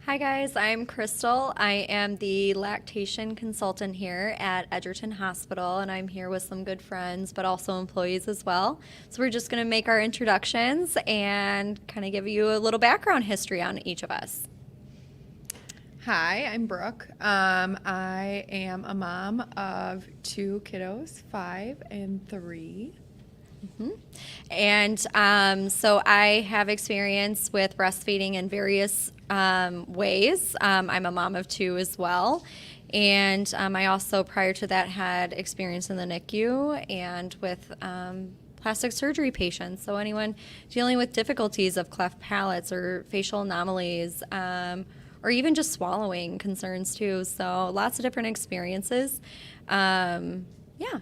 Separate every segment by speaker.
Speaker 1: Hi guys, I'm Crystal. I am the lactation consultant here at Edgerton Hospital, and I'm here with some good friends, but also employees as well. So we're just going to make our introductions and kind of give you a little background history on each of us.
Speaker 2: Hi, I'm Brooke. I am a mom of 2 kiddos, 5 and 3.
Speaker 1: And so I have experience with breastfeeding in various ways. I'm a mom of 2 as well. And I also, prior to that, had experience in the NICU and with plastic surgery patients. So anyone dealing with difficulties of cleft palates or facial anomalies, or even just swallowing concerns too. So lots of different experiences. Yeah.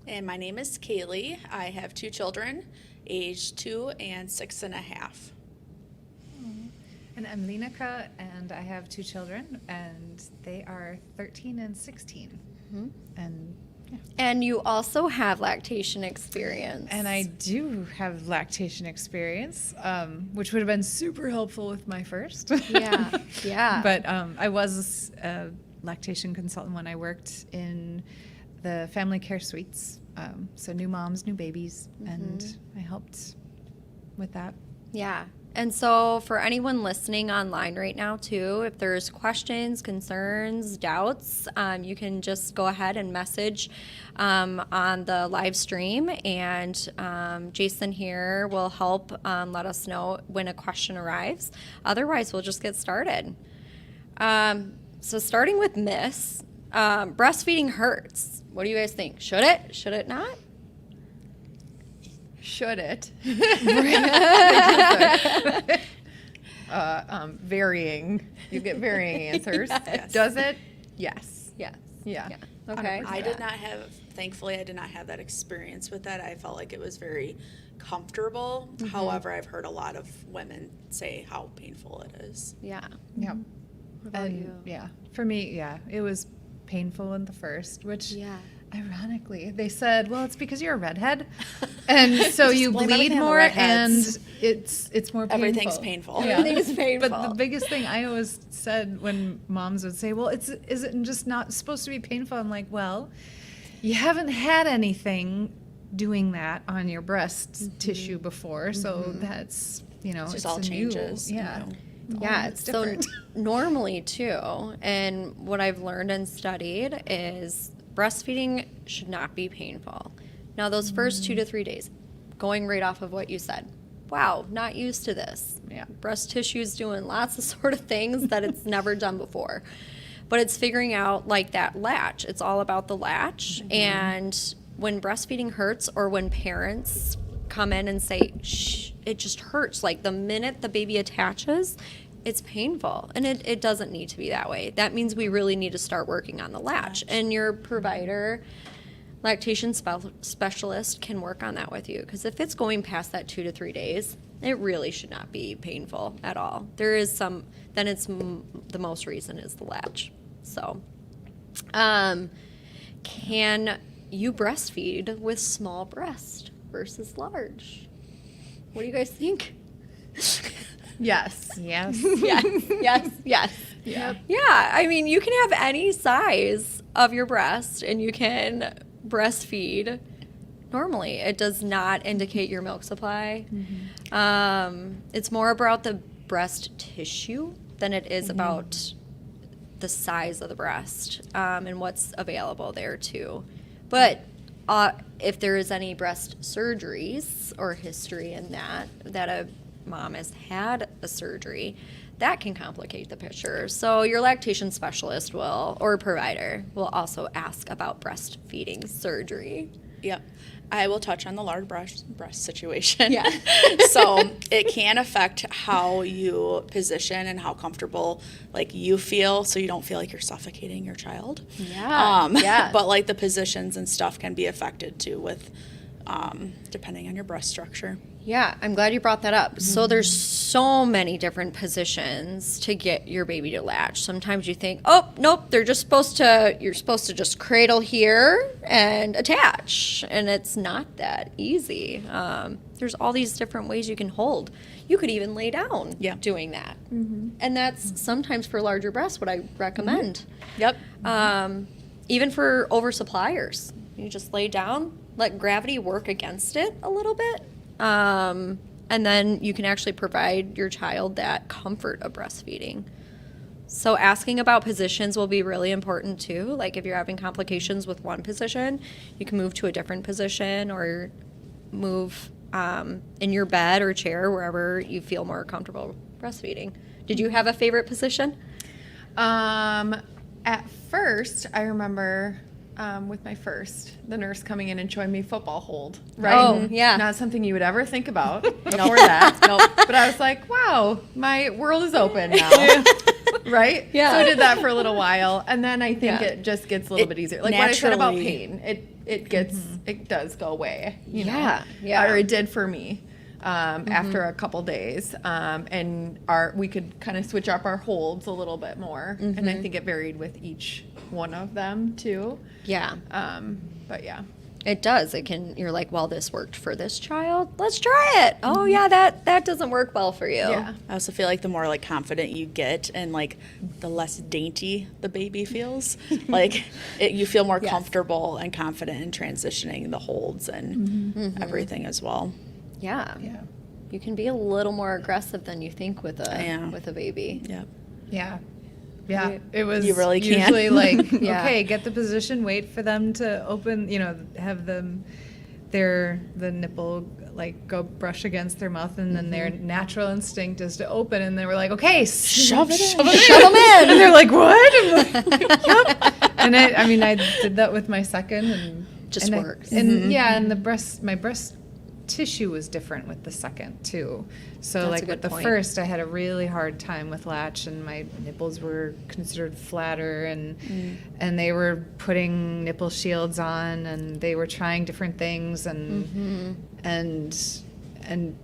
Speaker 3: And my name is Kaylee. I have 2 children, aged 2 and 6.5.
Speaker 4: And I'm Lineca, and I have 2 children, and they are 13 and 16. And yeah.
Speaker 1: And you also have lactation experience.
Speaker 4: And I do have lactation experience, which would have been super helpful with my first.
Speaker 1: Yeah, yeah.
Speaker 4: But I was a lactation consultant when I worked in the family care suites. So new moms, new babies, and I helped with that.
Speaker 1: Yeah. And so for anyone listening online right now too, if there's questions, concerns, doubts, you can just go ahead and message on the live stream, and Jason here will help let us know when a question arrives. Otherwise, we'll just get started. So starting with myths, breastfeeding hurts. What do you guys think? Should it? Should it not?
Speaker 2: Should it? Varying. You get varying answers.
Speaker 3: Yes.
Speaker 2: Does it? Yes.
Speaker 1: Yes.
Speaker 2: Yeah.
Speaker 1: Yeah. Okay.
Speaker 3: I did not have, thankfully, I did not have that experience with that. I felt like it was very comfortable. However, I've heard a lot of women say how painful it is.
Speaker 1: Yeah.
Speaker 4: Yep.
Speaker 1: What about
Speaker 4: And
Speaker 1: you?
Speaker 4: yeah, for me, yeah, it was painful in the first, which
Speaker 1: Yeah.
Speaker 4: ironically they said, well, it's because you're a redhead, and so you
Speaker 3: blame
Speaker 4: bleed
Speaker 3: everything on the
Speaker 4: more, and
Speaker 3: redheads.
Speaker 4: it's more painful.
Speaker 3: Everything's painful.
Speaker 4: Yeah.
Speaker 1: Everything's painful.
Speaker 4: But the biggest thing I always said when moms would say, well, is it just not supposed to be painful? I'm like, well, you haven't had anything doing that on your breast tissue before, so that's,
Speaker 3: It's just all
Speaker 4: a
Speaker 3: changes.
Speaker 4: new, yeah.
Speaker 1: Yeah,
Speaker 4: It's
Speaker 1: so
Speaker 4: different.
Speaker 1: normally too, and what I've learned and studied is breastfeeding should not be painful. Now, those first 2 to 3 days, going right off of what you said, wow, not used to this.
Speaker 4: Yeah.
Speaker 1: Breast tissue's doing lots of sort of things that it's never done before. But it's figuring out like that latch. It's all about the latch. And when breastfeeding hurts, or when parents come in and say, shh, it just hurts. Like the minute the baby attaches, it's painful. And it doesn't need to be that way. That means we really need to start working on the latch. And your provider, lactation specialist, can work on that with you. Because if it's going past that 2 to 3 days, it really should not be painful at all. There is some, then it's the most reason is the latch. So, can you breastfeed with small breast versus large? What do you guys think?
Speaker 2: Yes.
Speaker 4: Yes.
Speaker 1: Yes, yes, yes.
Speaker 2: Yeah.
Speaker 1: Yeah, I mean, you can have any size of your breast and you can breastfeed normally. It does not indicate your milk supply. It's more about the breast tissue than it is about the size of the breast, and what's available there too. But if there is any breast surgeries or history in that a mom has had a surgery, that can complicate the picture. So your lactation specialist or provider will also ask about breastfeeding surgery.
Speaker 3: Yep. I will touch on the large breast situation.
Speaker 1: Yeah.
Speaker 3: So it can affect how you position and how comfortable like you feel, so you don't feel like you're suffocating your child.
Speaker 1: Yeah. Yeah.
Speaker 3: But like the positions and stuff can be affected too with depending on your breast structure.
Speaker 1: Yeah, I'm glad you brought that up. So there's so many different positions to get your baby to latch. Sometimes you think, oh, nope, you're supposed to just cradle here and attach. And it's not that easy. There's all these different ways you can hold. You could even lay down doing that. And that's sometimes for larger breasts what I recommend.
Speaker 3: Yep.
Speaker 1: Even for oversuppliers, you just lay down, let gravity work against it a little bit. And then you can actually provide your child that comfort of breastfeeding. So asking about positions will be really important too. Like if you're having complications with one position, you can move to a different position or move in your bed or chair wherever you feel more comfortable breastfeeding. Did you have a favorite position?
Speaker 2: At first, I remember with my first, the nurse coming in and showing me football hold. Right?
Speaker 1: Oh, yeah.
Speaker 2: Not something you would ever think about before that. But I was like, wow, my world is open now. Right?
Speaker 1: Yeah.
Speaker 2: So I did that for a little while, and then I think it just gets a little bit easier. Like what I said about pain, it gets it does go away. You know? Or it did for me. After a couple days, and we could kind of switch up our holds a little bit more, and I think it varied with each one of them too.
Speaker 1: Yeah.
Speaker 2: But yeah,
Speaker 1: it does. You're like, well, this worked for this child. Let's try it. Oh yeah, that doesn't work well for you.
Speaker 2: Yeah.
Speaker 3: I also feel like the more like confident you get and like the less dainty the baby feels, like you feel more comfortable and confident in transitioning the holds and everything as well.
Speaker 1: Yeah. You can be a little more aggressive than you think with a baby.
Speaker 3: Yep.
Speaker 4: Yeah, it was
Speaker 3: You really can.
Speaker 4: usually like, okay, get the position, wait for them to open, have the nipple like go brush against their mouth, and then their natural instinct is to open, and they were like, okay, shove them in. And they're like, what? I'm like, yep. And I did that with my second, and
Speaker 1: Just works.
Speaker 4: And my breast tissue was different with the second too. So
Speaker 1: That's a
Speaker 4: like
Speaker 1: good
Speaker 4: with the
Speaker 1: point.
Speaker 4: first, I had a really hard time with Latch, and my nipples were considered flatter, and they were putting nipple shields on, and they were trying different things, and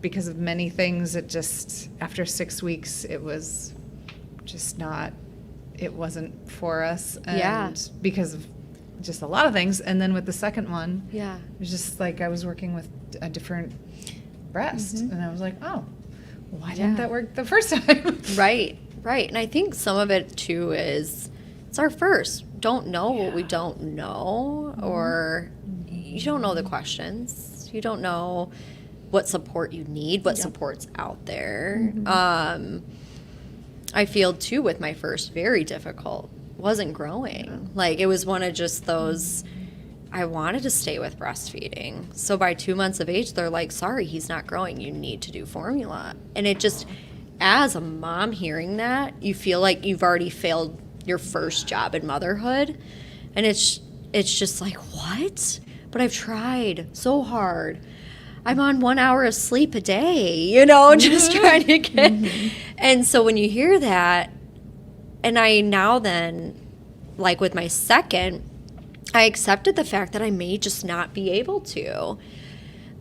Speaker 4: because of many things, it just after 6 weeks, it was just not. It wasn't for us, and because of just a lot of things. And then with the second one, it was just like I was working with a different breast, and I was like, oh, why didn't that work the first time?
Speaker 1: Right. And I think some of it too is it's our first. Don't know what we don't know, or you don't know the questions. You don't know what support you need, what support's out there. I feel too with my first, very difficult. Wasn't growing. Like it was one of just those, I wanted to stay with breastfeeding. So by 2 months of age, they're like, sorry, he's not growing. You need to do formula. And it just, as a mom hearing that, you feel like you've already failed your first job in motherhood. And it's just like, what? But I've tried so hard. I'm on 1 hour of sleep a day, just trying to get. And so when you hear that, and I now then, like with my second, I accepted the fact that I may just not be able to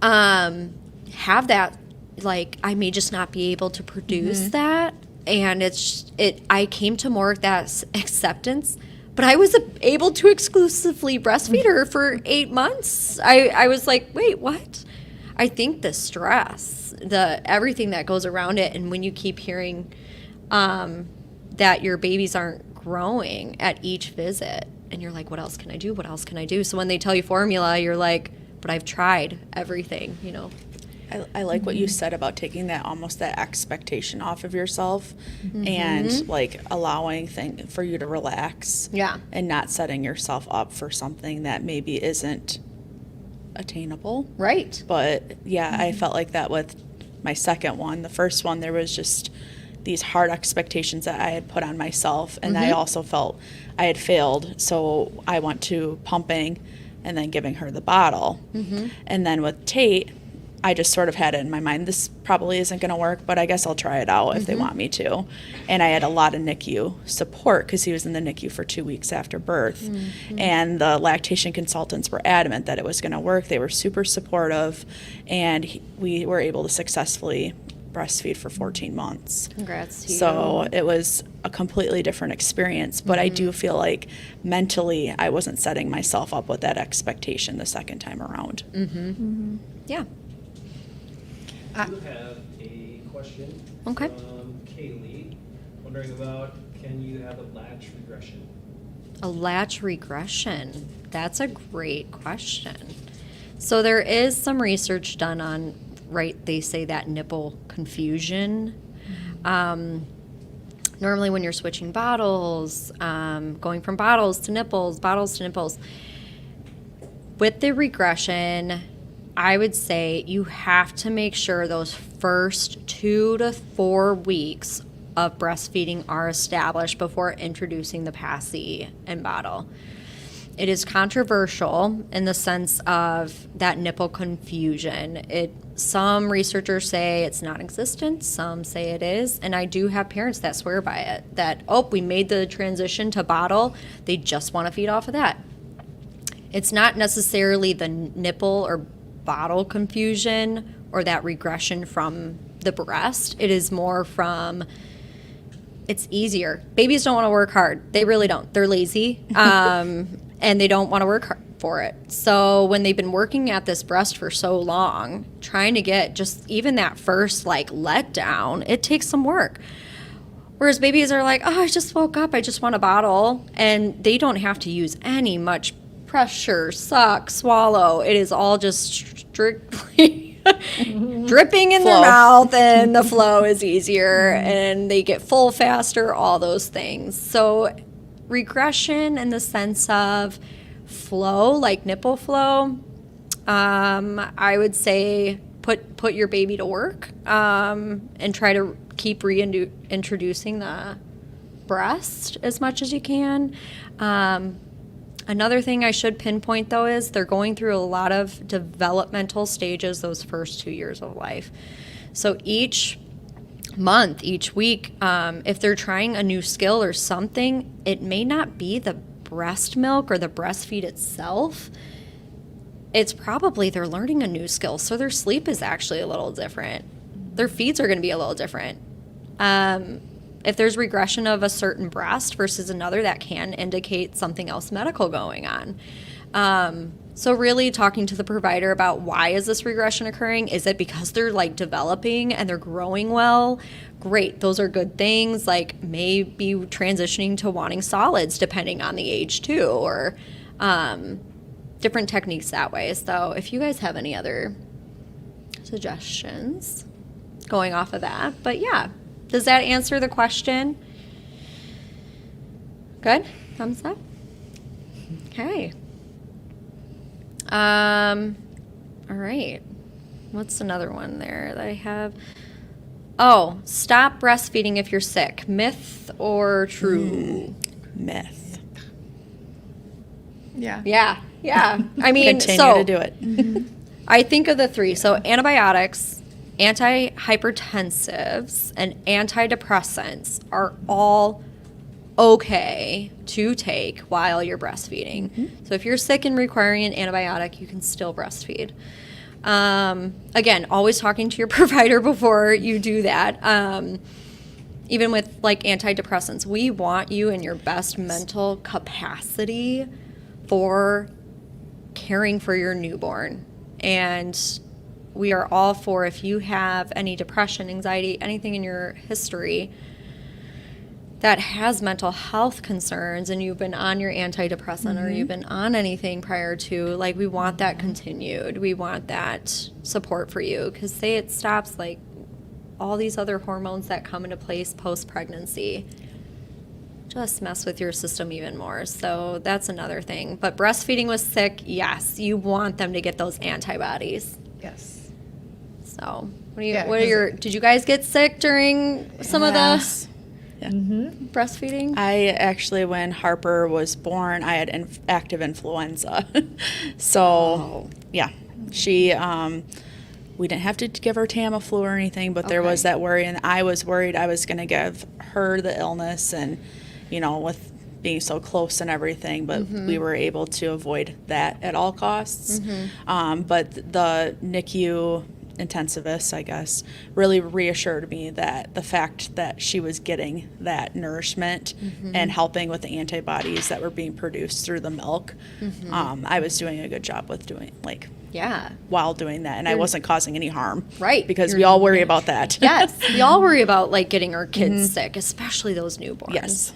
Speaker 1: have that, like I may just not be able to produce that. And I came to more of that acceptance, but I was able to exclusively breastfeed her for 8 months. I was like, wait, what? I think the stress, everything that goes around it, and when you keep hearing that your babies aren't growing at each visit, and you're like, what else can I do? What else can I do? So when they tell you formula, you're like, but I've tried everything,
Speaker 3: I like what you said about taking that expectation off of yourself and like allowing for you to relax and not setting yourself up for something that maybe isn't attainable.
Speaker 1: Right.
Speaker 3: But I felt like that with my second one. The first one, there was just these hard expectations that I had put on myself, and I also felt I had failed, so I went to pumping and then giving her the bottle. And then with Tate, I just sort of had it in my mind, this probably isn't going to work, but I guess I'll try it out if they want me to. And I had a lot of NICU support because he was in the NICU for 2 weeks after birth. And the lactation consultants were adamant that it was going to work. They were super supportive, and we were able to successfully breastfeed for 14 months.
Speaker 1: Congrats to you.
Speaker 3: So it was a completely different experience, but I do feel like mentally I wasn't setting myself up with that expectation the second time around.
Speaker 1: Yeah.
Speaker 5: I do have a question
Speaker 1: Okay.
Speaker 5: from Kaylee, wondering about, can you have a latch regression?
Speaker 1: A latch regression. That's a great question. So there is some research done on, they say that nipple confusion. Normally when you're switching bottles, going from bottles to nipples, with the regression, I would say you have to make sure those first 2 to 4 weeks of breastfeeding are established before introducing the passy and bottle. It is controversial in the sense of that nipple confusion. Some researchers say it's non-existent, some say it is, and I do have parents that swear by it, that, we made the transition to bottle, they just want to feed off of that. It's not necessarily the nipple or bottle confusion or that regression from the breast. It is more from, it's easier. Babies don't want to work hard. They really don't. They're lazy, and they don't want to work hard for it. So when they've been working at this breast for so long, trying to get just even that first letdown, it takes some work. Whereas babies are like, I just woke up, I just want a bottle, and they don't have to use any much pressure, suck, swallow. It is all just strictly dripping in their mouth, and the flow is easier, and they get full faster, all those things. So regression in the sense of flow, like nipple flow, I would say put your baby to work, and try to keep reintroducing the breast as much as you can. Another thing I should pinpoint, though, is they're going through a lot of developmental stages those first 2 years of life. So each month, each week, if they're trying a new skill or something, it may not be the breast milk or the breastfeed itself. It's probably they're learning a new skill. So their sleep is actually a little different. Their feeds are going to be a little different. If there's regression of a certain breast versus another, that can indicate something else medical going on. So really talking to the provider about why is this regression occurring? Is it because they're developing and they're growing well? Great, those are good things. Maybe transitioning to wanting solids depending on the age too, or different techniques that way. So if you guys have any other suggestions going off of that, but yeah. Does that answer the question? Good? Thumbs up? Okay. All right. What's another one there that I have? Oh, stop breastfeeding if you're sick. Myth or true?
Speaker 3: Myth.
Speaker 2: Yeah.
Speaker 1: Yeah. I mean,
Speaker 3: Continue to do it.
Speaker 1: I think of the three. So antibiotics, antihypertensives, and antidepressants are all okay to take while you're breastfeeding. So if you're sick and requiring an antibiotic, you can still breastfeed. Again, always talking to your provider before you do that. Even with antidepressants, we want you in your best mental capacity for caring for your newborn. And we are all for, if you have any depression, anxiety, anything in your history that has mental health concerns, and you've been on your antidepressant or you've been on anything prior to, we want that continued. We want that support for you, because say it stops, all these other hormones that come into place post-pregnancy just mess with your system even more. So that's another thing. But breastfeeding with sick, yes, you want them to get those antibodies.
Speaker 4: Yes.
Speaker 1: So, did you guys get sick during some of the breastfeeding?
Speaker 3: I actually, when Harper was born, I had active influenza. So, yeah, she we didn't have to give her Tamiflu or anything, but there was that worry, and I was worried I was going to give her the illness, and with being so close and everything, but we were able to avoid that at all costs. But the NICU intensivist, I guess, really reassured me that the fact that she was getting that nourishment and helping with the antibodies that were being produced through the milk, I was doing a good job with doing while doing that, and I wasn't causing any harm.
Speaker 1: Right.
Speaker 3: Because we all worry about that.
Speaker 1: Yes. We all worry about getting our kids sick, especially those newborns.
Speaker 3: Yes.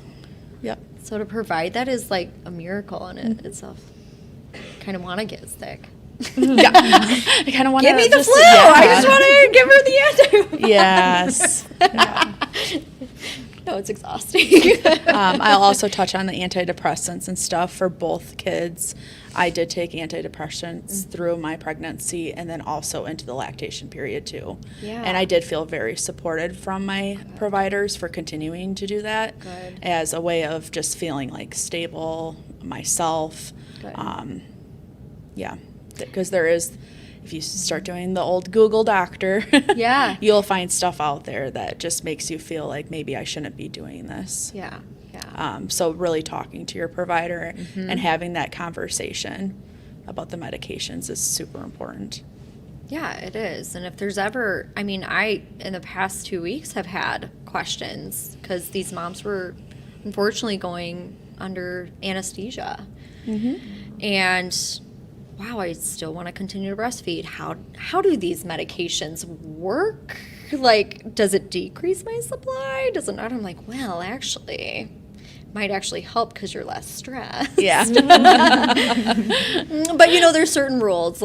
Speaker 3: Yep.
Speaker 1: So to provide that is a miracle in it itself. Kind of want to get sick.
Speaker 3: Yeah. I kind of want to
Speaker 1: give me the flu. I just want to give her the antibiotics.
Speaker 3: Yes.
Speaker 1: No, it's exhausting.
Speaker 3: I'll also touch on the antidepressants and stuff for both kids. I did take antidepressants through my pregnancy and then also into the lactation period too.
Speaker 1: Yeah.
Speaker 3: And I did feel very supported from my providers for continuing to do that as a way of just feeling stable myself.
Speaker 1: Good.
Speaker 3: Yeah. Because there is, if you start doing the old Google doctor, you'll find stuff out there that just makes you feel like maybe I shouldn't be doing this.
Speaker 1: Yeah.
Speaker 3: So really talking to your provider and having that conversation about the medications is super important.
Speaker 1: Yeah, it is. And if there's ever, I, in the past 2 weeks, have had questions because these moms were unfortunately going under anesthesia. And wow, I still want to continue to breastfeed. How do these medications work? Does it decrease my supply? Does it not? I'm like, well, actually, might actually help because you're less stressed.
Speaker 3: Yeah.
Speaker 1: But there's certain rules.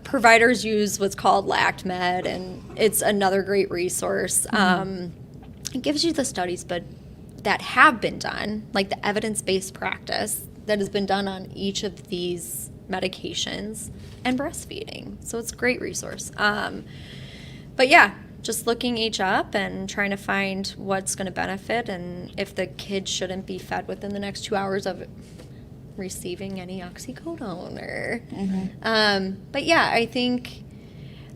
Speaker 1: Providers use what's called LactMed, and it's another great resource. It gives you the studies, but that have been done, the evidence-based practice that has been done on each of these medications and breastfeeding. So it's a great resource. But yeah, just looking each up and trying to find what's going to benefit and if the kid shouldn't be fed within the next 2 hours of receiving any oxycodone or but yeah, I think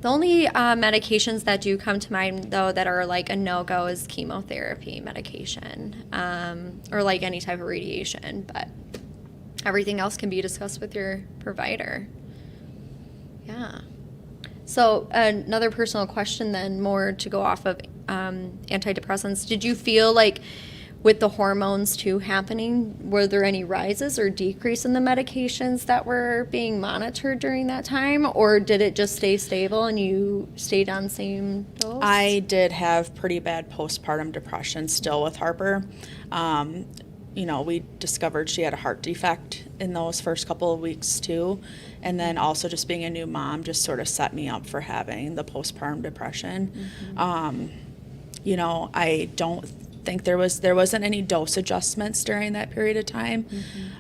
Speaker 1: the only medications that do come to mind though that are a no-go is chemotherapy medication or any type of radiation, but everything else can be discussed with your provider. Yeah. So another personal question then, more to go off of antidepressants. Did you feel with the hormones too happening, were there any rises or decrease in the medications that were being monitored during that time? Or did it just stay stable and you stayed on same dose?
Speaker 3: I did have pretty bad postpartum depression still with Harper. We discovered she had a heart defect in those first couple of weeks too. And then also just being a new mom just sort of set me up for having the postpartum depression. I don't think there wasn't any dose adjustments during that period of time.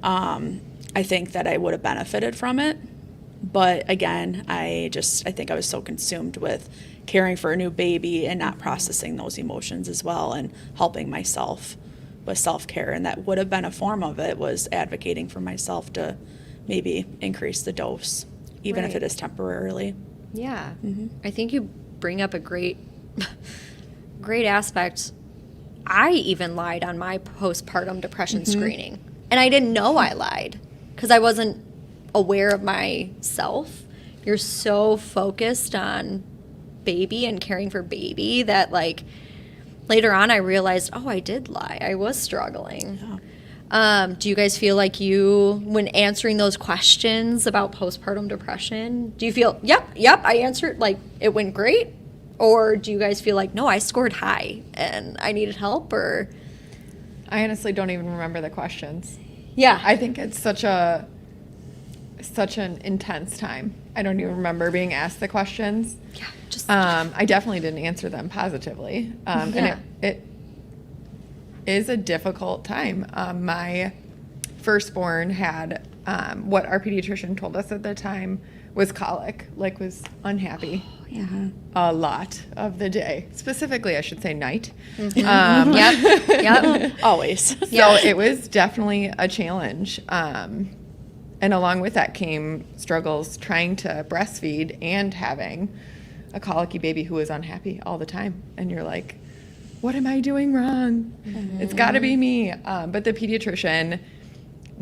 Speaker 3: I think that I would have benefited from it. But again, I think I was so consumed with caring for a new baby and not processing those emotions as well and helping myself with self-care, and that would have been a form of it, was advocating for myself to maybe increase the dose, even if it is temporarily.
Speaker 1: Yeah. I think you bring up a great aspect. I even lied on my postpartum depression screening, and I didn't know I lied because I wasn't aware of myself. You're so focused on baby and caring for baby that later on, I realized, I did lie. I was struggling. Yeah. Do you guys feel when answering those questions about postpartum depression, do you feel, yep, I answered, it went great? Or do you guys feel no, I scored high and I needed help? Or
Speaker 2: I honestly don't even remember the questions.
Speaker 1: Yeah.
Speaker 2: I think it's such an intense time. I don't even remember being asked the questions.
Speaker 1: Yeah.
Speaker 2: I definitely didn't answer them positively. And it is a difficult time. My firstborn had what our pediatrician told us at the time was colic, was unhappy a lot of the day. Specifically, I should say night.
Speaker 1: Yep.
Speaker 3: Always.
Speaker 2: So it was definitely a challenge. And along with that came struggles trying to breastfeed and having a colicky baby who was unhappy all the time. And you're like, what am I doing wrong? It's got to be me. But the pediatrician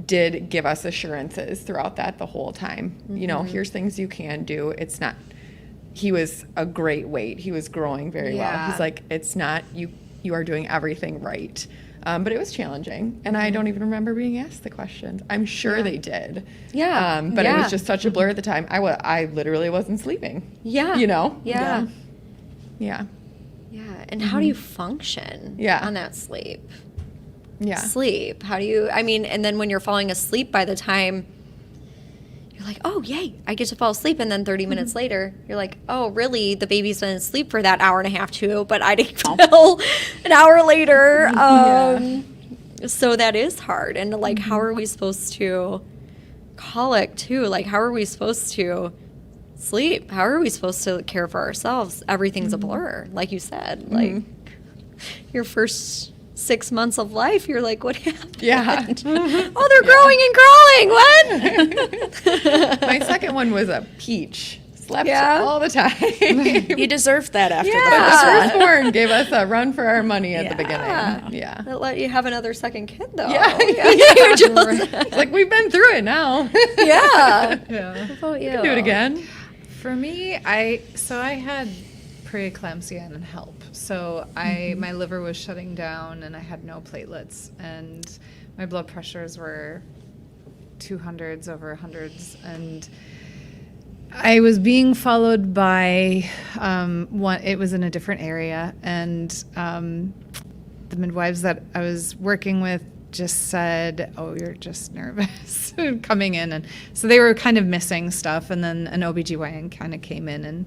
Speaker 2: did give us assurances throughout that the whole time. You know, here's things you can do. It's not, he was a great weight. He was growing very well. He's like, it's not, you are doing everything right. But it was challenging, and I don't even remember being asked the questions. I'm sure they did.
Speaker 1: Yeah.
Speaker 2: But it was just such a blur at the time. I literally wasn't sleeping.
Speaker 1: Yeah.
Speaker 2: You know?
Speaker 1: Yeah.
Speaker 2: Yeah.
Speaker 1: Yeah. And how do you function on that sleep?
Speaker 2: Yeah.
Speaker 1: Sleep. How do you, I mean, and then when you're falling asleep by the time you're like, oh, yay, I get to fall asleep. And then 30 minutes later, you're like, oh, really? The baby's been asleep for that hour and a half, too, but I didn't know an hour later. So that is hard. And, like, how are we supposed to colic, too? Like, how are we supposed to sleep? How are we supposed to care for ourselves? Everything's a blur, like you said. Like, your first 6 months of life, you're like, what happened?
Speaker 2: Yeah.
Speaker 1: Oh, they're growing and crawling. What?
Speaker 2: My second one was a peach. Slept
Speaker 1: Yeah.
Speaker 2: all the time.
Speaker 3: You deserved that after
Speaker 2: The
Speaker 1: Yeah.
Speaker 2: firstborn gave us a run for our money at the
Speaker 1: Yeah.
Speaker 2: beginning. Yeah.
Speaker 1: They'll let you have another second kid, though.
Speaker 2: Yeah.
Speaker 1: You're just-
Speaker 2: It's like, we've been through it now.
Speaker 1: yeah.
Speaker 4: Yeah.
Speaker 1: How about you?
Speaker 2: Do it again.
Speaker 4: For me, I had preeclampsia and HELP. So my liver was shutting down and I had no platelets and my blood pressures were 200s over 100s, and I was being followed by one. It was in a different area, and the midwives that I was working with just said, oh, you're just nervous coming in. And so they were kind of missing stuff. And then an OBGYN kind of came in and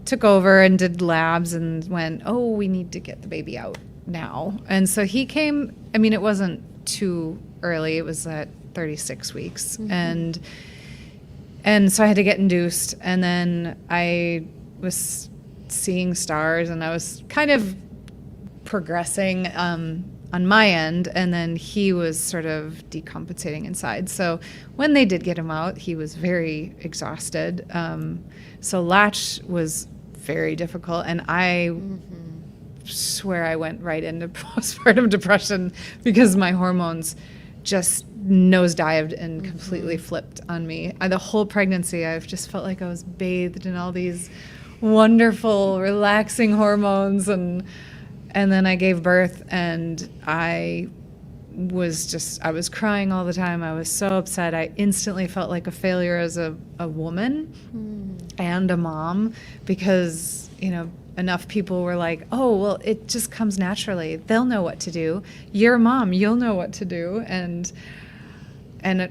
Speaker 4: took over and did labs and went, oh, we need to get the baby out now. And so he came, I mean, it wasn't too early. It was at 36 weeks. And so I had to get induced. And then I was seeing stars and I was kind of progressing on my end, and then he was sort of decompensating inside. So when they did get him out, he was very exhausted. So Latch was very difficult, and I swear I went right into postpartum depression because my hormones just nosedived and completely flipped on me. The whole pregnancy, I've just felt like I was bathed in all these wonderful, relaxing hormones, and then I gave birth, and I was crying all the time. I was so upset. I instantly felt like a failure as a woman and a mom because, you know, enough people were like, oh, well, it just comes naturally. They'll know what to do. You're a mom. You'll know what to do. And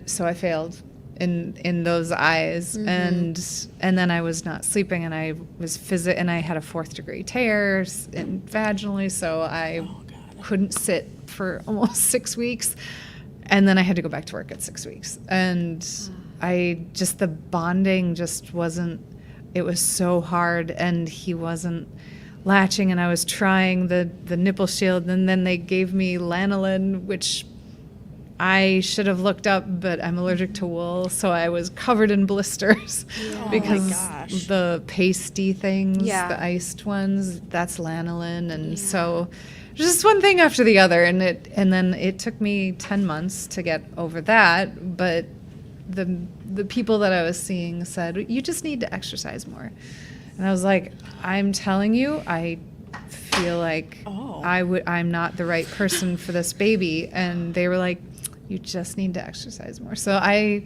Speaker 4: so I failed in those eyes. And then I was not sleeping, and I was and I had a 4th degree tear vaginally, so I couldn't sit for almost 6 weeks. And then I had to go back to work at 6 weeks. And the bonding just wasn't, it was so hard, and he wasn't latching, and I was trying the nipple shield, and then they gave me lanolin, which I should have looked up, but I'm allergic to wool, so I was covered in blisters because the pasty things, the iced ones, that's lanolin, and so just one thing after the other, and then it took me 10 months to get over that, but the people that I was seeing said, you just need to exercise more. And I was like, I'm telling you, I feel like I'm not the right person for this baby. And they were like, you just need to exercise more. So I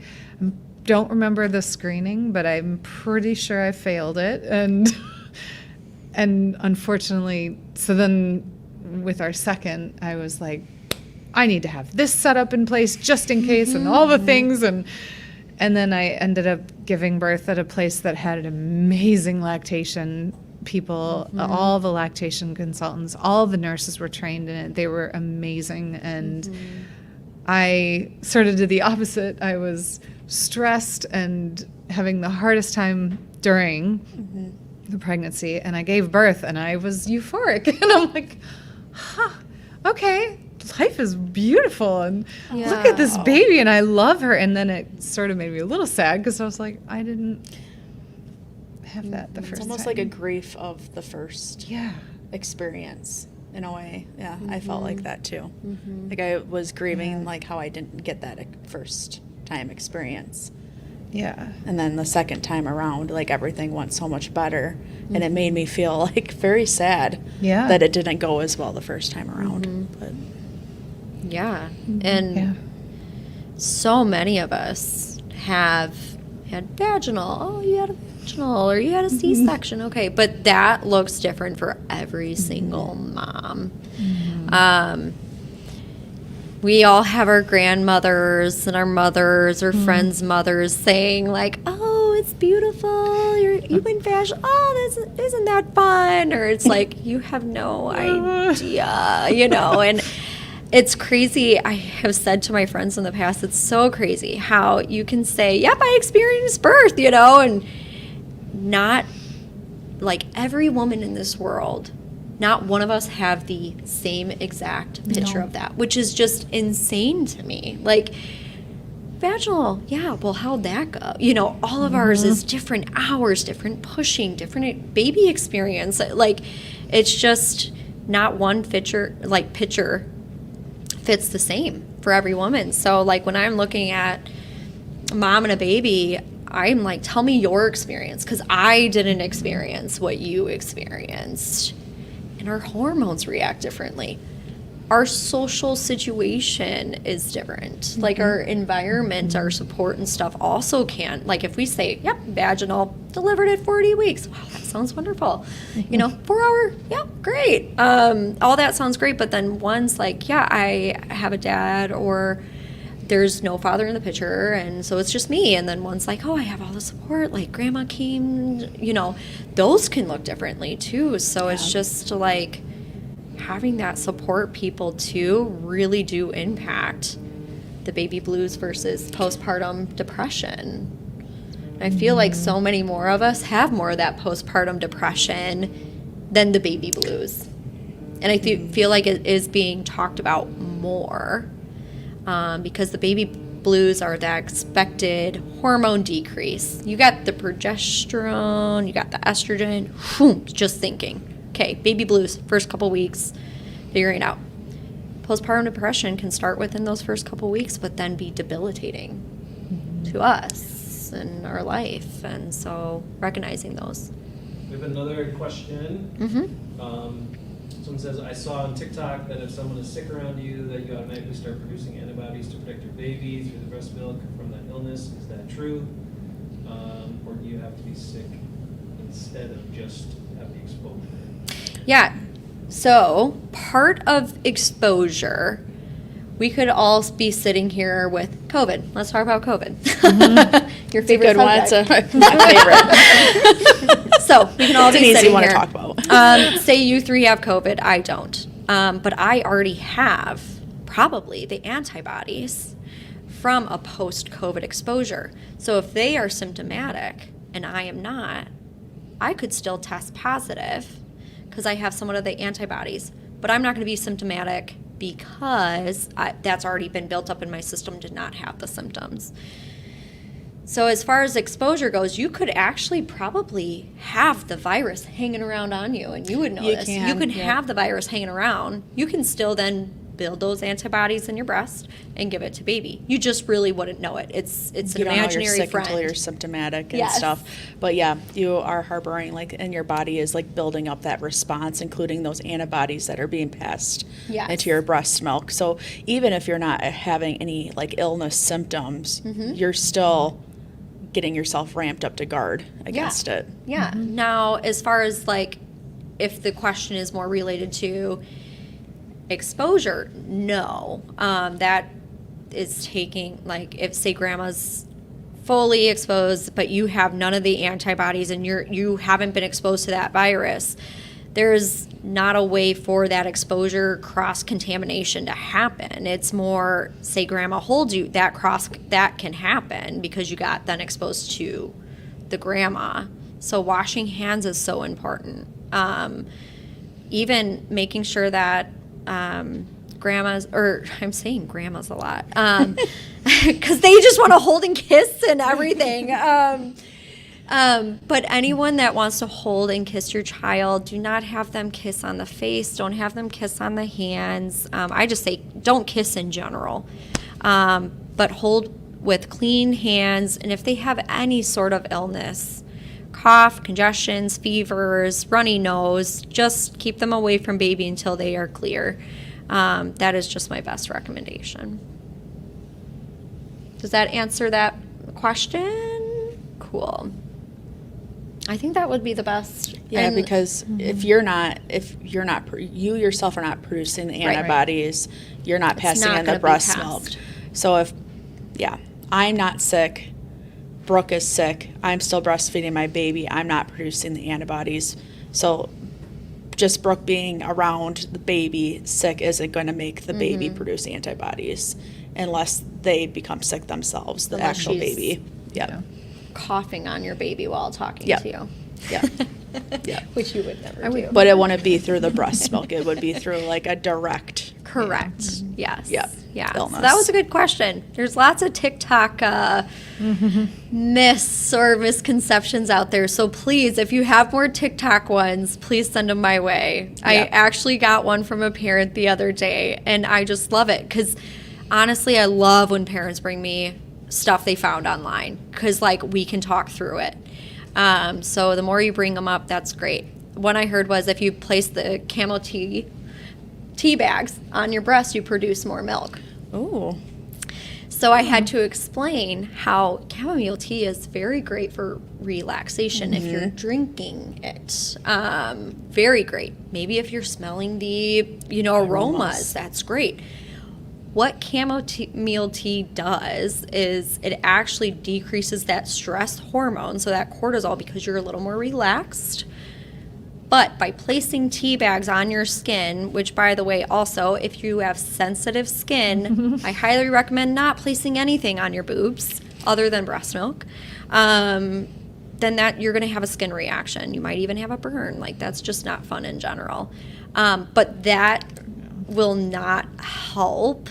Speaker 4: don't remember the screening, but I'm pretty sure I failed it. And unfortunately, so then with our second, I was like, I need to have this set up in place just in case, and all the things. And then I ended up giving birth at a place that had an amazing lactation people, all the lactation consultants, all the nurses were trained in it. They were amazing. And I sort of did the opposite. I was stressed and having the hardest time during the pregnancy, and I gave birth and I was euphoric. And I'm like, okay, life is beautiful and look at this baby and I love her. And then it sort of made me a little sad because I was like, I didn't have that the first time.
Speaker 3: It's almost like a grief of the first experience in a way. Yeah, I felt like that too. Like I was grieving like how I didn't get that first time experience.
Speaker 4: Yeah.
Speaker 3: And then the second time around, like everything went so much better. And it made me feel like very sad that it didn't go as well the first time around. But
Speaker 1: and so many of us have had vaginal. Oh, you had a vaginal, or you had a C-section. Okay, but that looks different for every single mom. We all have our grandmothers and our mothers or friends' mothers saying like, "Oh, it's beautiful. You went vaginal. Oh, isn't that fun?" Or it's like, you have no idea, you know. And it's crazy. I have said to my friends in the past, it's so crazy how you can say, "Yep, I experienced birth," you know, and not like every woman in this world. Not one of us have the same exact picture of that, which is just insane to me. Like, vaginal, well, how'd that go? You know, all of ours is different hours, different pushing, different baby experience. Like, it's just not one picture fits the same for every woman. So, like, when I'm looking at mom and a baby, I'm like, tell me your experience, because I didn't experience what you experienced. And our hormones react differently. Our social situation is different. Like our environment, our support and stuff also can. Like if we say, yep, vaginal, delivered at 40 weeks. Wow, that sounds wonderful. You know, 4 hour, great. All that sounds great. But then one's like, I have a dad, or there's no father in the picture, and so it's just me. And then one's like, oh, I have all the support, like grandma came, you know, those can look differently too. So it's just like having that support people too really do impact the baby blues versus postpartum depression. I feel like so many more of us have more of that postpartum depression than the baby blues. And I feel like it is being talked about more. Because the baby blues are that expected hormone decrease. You got the progesterone, you got the estrogen, just thinking. Okay, baby blues, first couple weeks, figuring it out. Postpartum depression can start within those first couple weeks, but then be debilitating to us and our life. And so recognizing those.
Speaker 5: We have another question. Someone says, I saw on TikTok that if someone is sick around you, that you automatically start producing antibodies to protect your baby through the breast milk from that illness. Is that true? Or do you have to be sick instead of just have the exposure?
Speaker 1: Yeah. So part of exposure, we could all be sitting here with COVID. Let's talk about COVID. Your favorite subject.
Speaker 3: That's my favorite.
Speaker 1: So we can all be sitting
Speaker 3: one
Speaker 1: here.
Speaker 3: to talk about.
Speaker 1: Say you three have COVID. I don't. But I already have probably the antibodies from a post-COVID exposure. So if they are symptomatic and I am not, I could still test positive because I have somewhat of the antibodies. But I'm not going to be symptomatic because that's already been built up in my system to not have the symptoms. So as far as exposure goes, you could actually probably have the virus hanging around on you, and you would know this. You can have the virus hanging around. You can still then build those antibodies in your breast and give it to baby. You just really wouldn't know it. It's an imaginary
Speaker 3: friend. You don't know you're sick
Speaker 1: friend.
Speaker 3: until you're symptomatic and stuff. But yeah, you are harboring, like, and your body is like building up that response, including those antibodies that are being passed into your breast milk. So even if you're not having any like illness symptoms, you're still getting yourself ramped up to guard against it.
Speaker 1: Yeah. Now, as far as like, if the question is more related to exposure, no. That is taking, like, if say grandma's fully exposed, but you have none of the antibodies and you haven't been exposed to that virus, there's not a way for that exposure cross-contamination to happen. It's more, say grandma holds you, that can happen because you got then exposed to the grandma. So washing hands is so important. Even making sure that grandmas, or I'm saying grandmas a lot, because they just want to hold and kiss and everything. But anyone that wants to hold and kiss your child, do not have them kiss on the face. Don't have them kiss on the hands. I just say don't kiss in general, but hold with clean hands. And if they have any sort of illness, cough, congestions, fevers, runny nose, just keep them away from baby until they are clear. That is just my best recommendation. Does that answer that question? Cool. I think that would be the best.
Speaker 3: Yeah,
Speaker 1: And-
Speaker 3: because if you yourself are not producing the antibodies, you're not passing
Speaker 1: not
Speaker 3: in the
Speaker 1: gonna be
Speaker 3: breast
Speaker 1: passed.
Speaker 3: milk. So if, I'm not sick, Brooke is sick, I'm still breastfeeding my baby, I'm not producing the antibodies. So just Brooke being around the baby sick isn't going to make the baby produce antibodies unless they become sick themselves, the
Speaker 1: Unless
Speaker 3: actual
Speaker 1: she's-
Speaker 3: baby. Yeah.
Speaker 1: coughing on your baby while talking
Speaker 3: Yeah.
Speaker 1: to you.
Speaker 3: Yeah. Yeah.
Speaker 1: Which you would never do.
Speaker 3: But it wouldn't be through the breast milk. It would be through like a direct.
Speaker 1: Correct. Yes.
Speaker 3: Yep.
Speaker 1: Yeah. So
Speaker 3: Illness.
Speaker 1: that was a good question. There's lots of TikTok myths or misconceptions out there. So please, if you have more TikTok ones, please send them my way. I actually got one from a parent the other day, and I just love it because honestly, I love when parents bring me stuff they found online because like we can talk through it. So the more you bring them up, that's great. One I heard was if you place the camel tea bags on your breast, you produce more milk.
Speaker 3: Ooh.
Speaker 1: So I had to explain how chamomile tea is very great for relaxation if you're drinking it. Very great. Maybe if you're smelling the, aromas, that's great. What chamomile tea does is it actually decreases that stress hormone, so that cortisol, because you're a little more relaxed. But by placing tea bags on your skin, which by the way, also, if you have sensitive skin, I highly recommend not placing anything on your boobs other than breast milk. Then that you're going to have a skin reaction. You might even have a burn. Like that's just not fun in general. But that will not help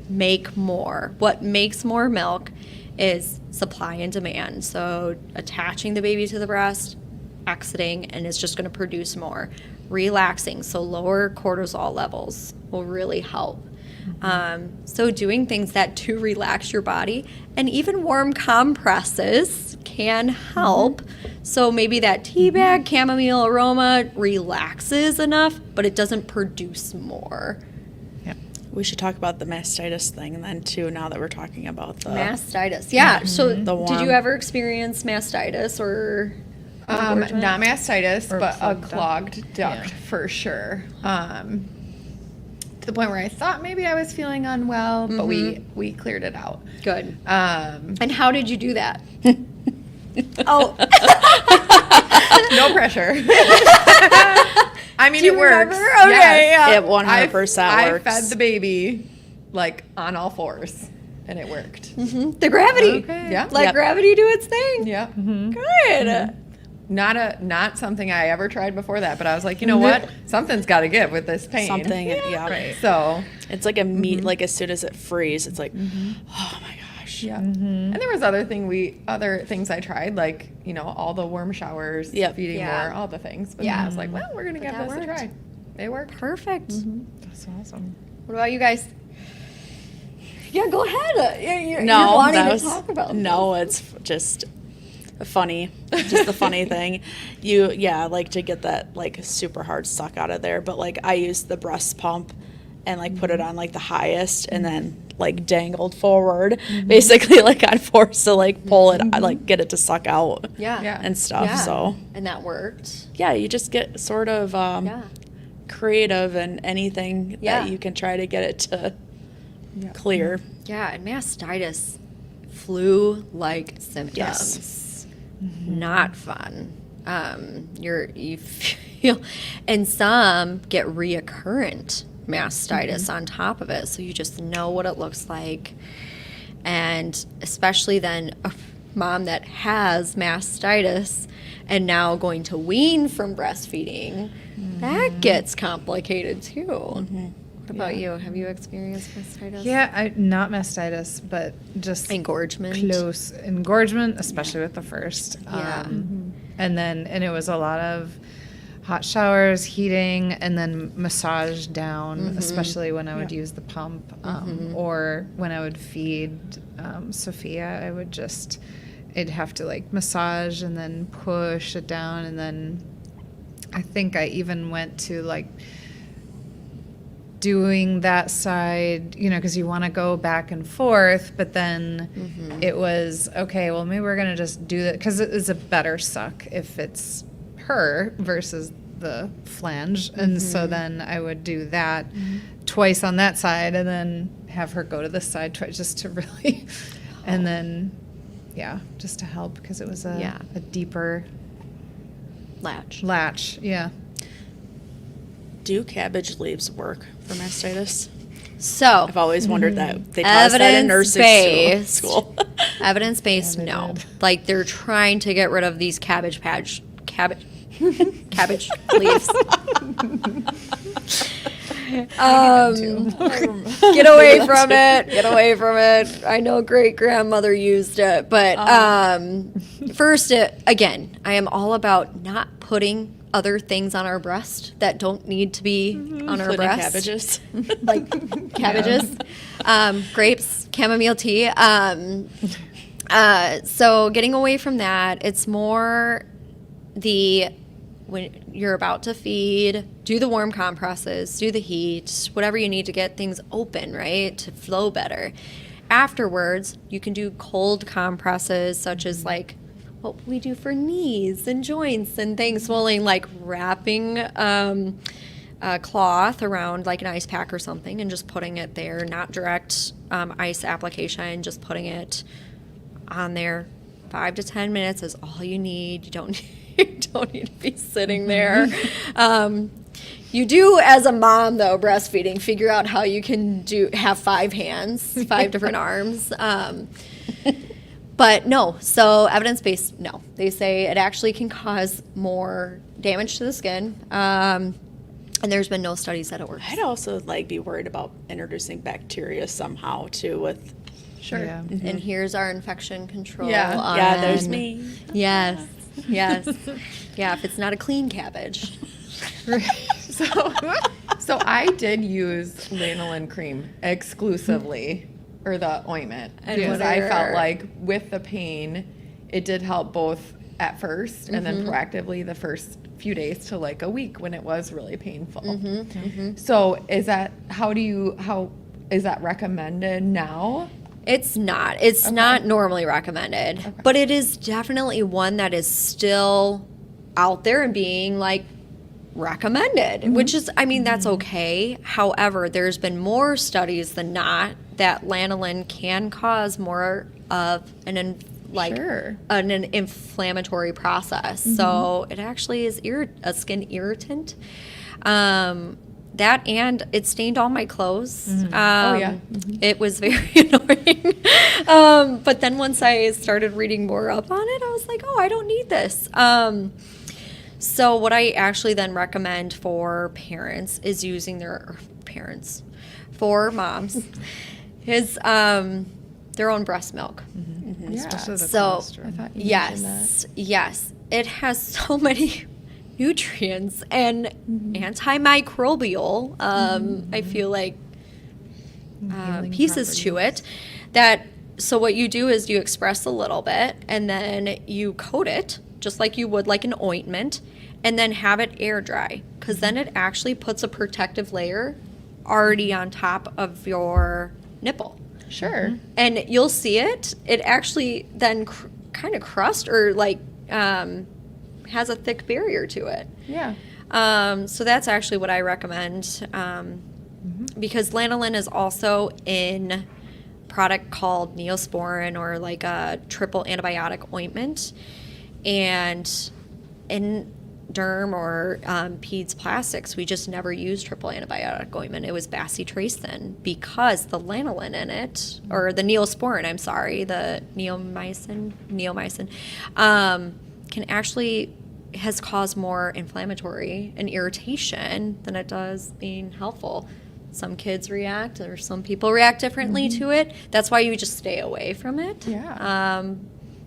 Speaker 1: make more. What makes more milk is supply and demand. So attaching the baby to the breast, exiting, and it's just going to produce more. Relaxing, so lower cortisol levels will really help. So doing things that do relax your body, and even warm compresses can help. So maybe that tea bag chamomile aroma relaxes enough, but it doesn't produce more.
Speaker 3: We should talk about the mastitis thing then too, now that we're talking about the
Speaker 1: Mastitis. Yeah. So
Speaker 3: The
Speaker 1: did
Speaker 3: warm- you
Speaker 1: you ever experience mastitis or
Speaker 2: Not mastitis,
Speaker 4: Or
Speaker 2: but a
Speaker 4: clogged duct.
Speaker 2: clogged duct for sure. To the point where I thought maybe I was feeling unwell, but we cleared it out.
Speaker 1: good?
Speaker 2: Um,
Speaker 1: And how did you do that? Oh,
Speaker 2: no pressure. I mean,
Speaker 1: do you
Speaker 2: it works.
Speaker 1: remember? Okay,
Speaker 2: Yes.
Speaker 1: yeah.
Speaker 3: It 100%
Speaker 2: I
Speaker 3: works.
Speaker 2: fed the baby like on all fours, and it worked.
Speaker 1: the gravity.
Speaker 4: Okay.
Speaker 2: Yeah.
Speaker 1: Let
Speaker 3: Yep.
Speaker 1: gravity do its thing.
Speaker 2: Yeah.
Speaker 1: Good.
Speaker 2: Not something I ever tried before that, but I was like, you know what? Something's got to give with this pain.
Speaker 3: something. Yeah.
Speaker 2: Right. So
Speaker 3: It's like a meat. Like as soon as it frees, it's like, oh my gosh.
Speaker 2: yeah. And there was other things I tried, like all the warm showers,
Speaker 3: Yep.
Speaker 2: feeding
Speaker 1: Yeah.
Speaker 2: more, all the things. But
Speaker 1: Yeah.
Speaker 2: I was like, well, we're gonna give
Speaker 1: that
Speaker 2: this a
Speaker 1: worked.
Speaker 2: try. It worked.
Speaker 1: Perfect.
Speaker 4: That's awesome.
Speaker 1: What about you guys? Yeah, go ahead. You're
Speaker 3: No,
Speaker 1: wanting
Speaker 3: that
Speaker 1: to
Speaker 3: was,
Speaker 1: talk about
Speaker 3: no, it's just funny. Just the funny thing. Like to get that like super hard suck out of there. But like I used the breast pump and like put it on like the highest and then like dangled forward, basically like I'm forced to like pull it, like get it to suck out
Speaker 1: Yeah.
Speaker 2: Yeah.
Speaker 3: and stuff.
Speaker 1: Yeah.
Speaker 3: So
Speaker 1: And that worked.
Speaker 3: yeah, you just get sort of
Speaker 1: Yeah.
Speaker 3: creative in anything
Speaker 1: Yeah.
Speaker 3: that you can try to get it to clear.
Speaker 1: Yeah, and mastitis, flu-like symptoms.
Speaker 3: Yes.
Speaker 1: Not fun. You feel, and some get reoccurrent mastitis on top of it, so you just know what it looks like. And especially then a mom that has mastitis and now going to wean from breastfeeding, that gets complicated too. What about you? Have you experienced mastitis?
Speaker 4: Yeah, not mastitis, but just
Speaker 1: Engorgement.
Speaker 4: close engorgement, especially with the first.
Speaker 1: Yeah.
Speaker 4: And it was a lot of hot showers, heating, and then massage down, especially when I would use the pump, or when I would feed Sophia. I'd have to like massage and then push it down, and then I think I even went to like doing that side, because you want to go back and forth, but then it was, okay, well, maybe we're going to just do that, because it is a better suck if it's her versus the flange. And so then I would do that twice on that side, and then have her go to this side twice, just to really, and then, just to help, because it was a deeper latch. Yeah.
Speaker 3: Do cabbage leaves work for mastitis?
Speaker 1: So
Speaker 3: I've always wondered that. They cause that in nursing school.
Speaker 1: Evidence-based, no. Like, they're trying to get rid of these cabbage leaves. Get away from it. I know great grandmother used it, but first, again, I am all about not putting other things on our breast that don't need to be on our breast.
Speaker 3: Cabbages.
Speaker 1: Like cabbages, grapes, chamomile tea. So getting away from that, it's more when you're about to feed, do the warm compresses, do the heat, whatever you need to get things open, right, to flow better. Afterwards, you can do cold compresses, such as like what we do for knees and joints and things, swelling, like wrapping a cloth around like an ice pack or something and just putting it there, not direct ice application, just putting it on there. 5 to 10 minutes is all you need. You don't need to be sitting there. You do, as a mom, though, breastfeeding, figure out how you can have 5 hands, 5 different arms. But no, so evidence-based, no. They say it actually can cause more damage to the skin, and there's been no studies that it works.
Speaker 3: I'd also be worried about introducing bacteria somehow too with.
Speaker 2: Sure. Yeah.
Speaker 1: And here's our infection control.
Speaker 3: Yeah, there's me.
Speaker 1: Yes. Yeah, if it's not a clean cabbage.
Speaker 2: So I did use lanolin cream exclusively, or the ointment, because I felt like with the pain, it did help both at first and then proactively the first few days to like a week when it was really painful. So is that how is that recommended now?
Speaker 1: It's not. It's not normally recommended, but it is definitely one that is still out there and being like recommended, which is, I mean, that's okay. However, there's been more studies than not that lanolin can cause more of an inflammatory process. So it actually is a skin irritant. That, and it stained all my clothes. It was very annoying. But then once I started reading more up on it, I was like, oh, I don't need this. So what I actually then recommend for parents is using for moms, is their own breast milk.
Speaker 4: Especially the
Speaker 1: So,
Speaker 4: cholesterol.
Speaker 1: yes. It has so many nutrients and antimicrobial, I feel like, pieces to it. So what you do is you express a little bit and then you coat it just like you would like an ointment, and then have it air dry, because then it actually puts a protective layer already on top of your nipple.
Speaker 2: Sure.
Speaker 1: And you'll see it actually then kind of crust or like has a thick barrier to it.
Speaker 2: Yeah.
Speaker 1: So that's actually what I recommend, because lanolin is also in a product called Neosporin, or like a triple antibiotic ointment. And in derm or peds plastics, we just never used triple antibiotic ointment. It was bacitracin, because the lanolin in it, or the Neosporin, I'm sorry, the neomycin, can actually has caused more inflammatory and irritation than it does being helpful. some kids react or some people react differently to it. That's why you just stay away from it.
Speaker 2: Yeah.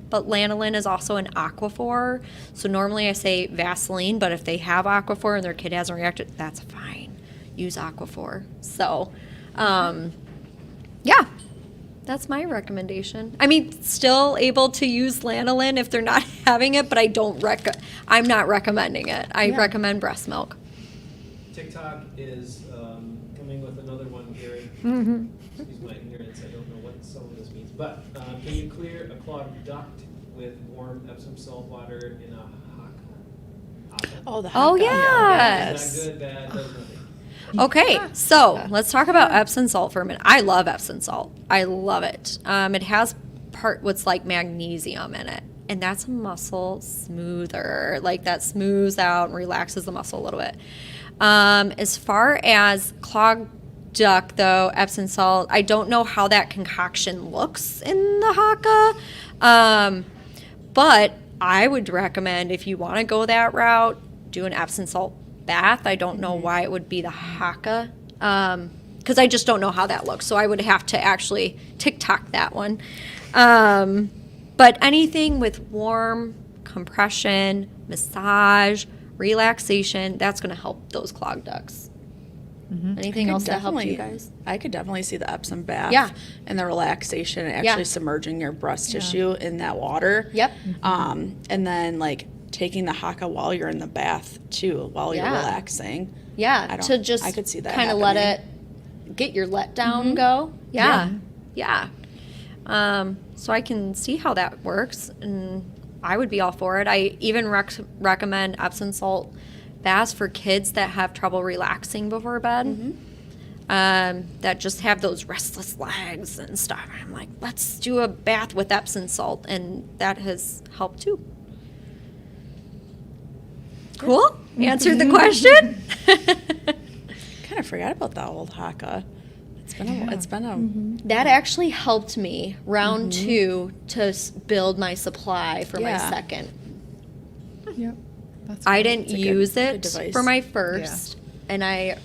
Speaker 1: But lanolin is also an aquaphor. So normally I say Vaseline, but if they have aquaphor and their kid hasn't reacted, that's fine. Use aquaphor. So, yeah, that's my recommendation. I mean, still able to use lanolin if they're not having it, but I'm not recommending it. I recommend breast milk.
Speaker 5: TikTok is coming with another one here. Excuse my ignorance, I don't know what some of this means. But can you clear a clogged duct with warm Epsom salt water in a haka?
Speaker 3: Oh, the
Speaker 1: Oh,
Speaker 3: haka.
Speaker 1: yes.
Speaker 5: Is that good, bad, does nothing?
Speaker 1: Okay, so let's talk about Epsom salt for a minute. I love Epsom salt. I love it. It has what's like magnesium in it, and that's a muscle smoother. Like that smooths out and relaxes the muscle a little bit. As far as clogged duct, though, Epsom salt, I don't know how that concoction looks in the haka, but I would recommend if you want to go that route, do an Epsom salt bath. I don't know why it would be the haka, because I just don't know how that looks. So I would have to actually TikTok that one. But anything with warm compression, massage, relaxation, that's going to help those clogged ducts. Anything else that helps you guys?
Speaker 3: I could definitely see the Epsom bath.
Speaker 1: Yeah.
Speaker 3: And the relaxation, and actually submerging your breast tissue in that water.
Speaker 1: Yep.
Speaker 3: And then like taking the haka while you're in the bath too, while you're relaxing.
Speaker 1: Yeah, to just
Speaker 3: I could see that
Speaker 1: kind of let it get your letdown go. Yeah. So I can see how that works, and I would be all for it. I even recommend Epsom salt baths for kids that have trouble relaxing before bed, that just have those restless legs and stuff. I'm like, let's do a bath with Epsom salt, and that has helped too. Cool? Answered the question?
Speaker 3: Kind of forgot about that old haka. It's been a
Speaker 1: That actually helped me round 2 to build my supply for my second.
Speaker 2: Yep. That's
Speaker 1: I didn't
Speaker 3: good
Speaker 1: use it
Speaker 3: device.
Speaker 1: for my first, and I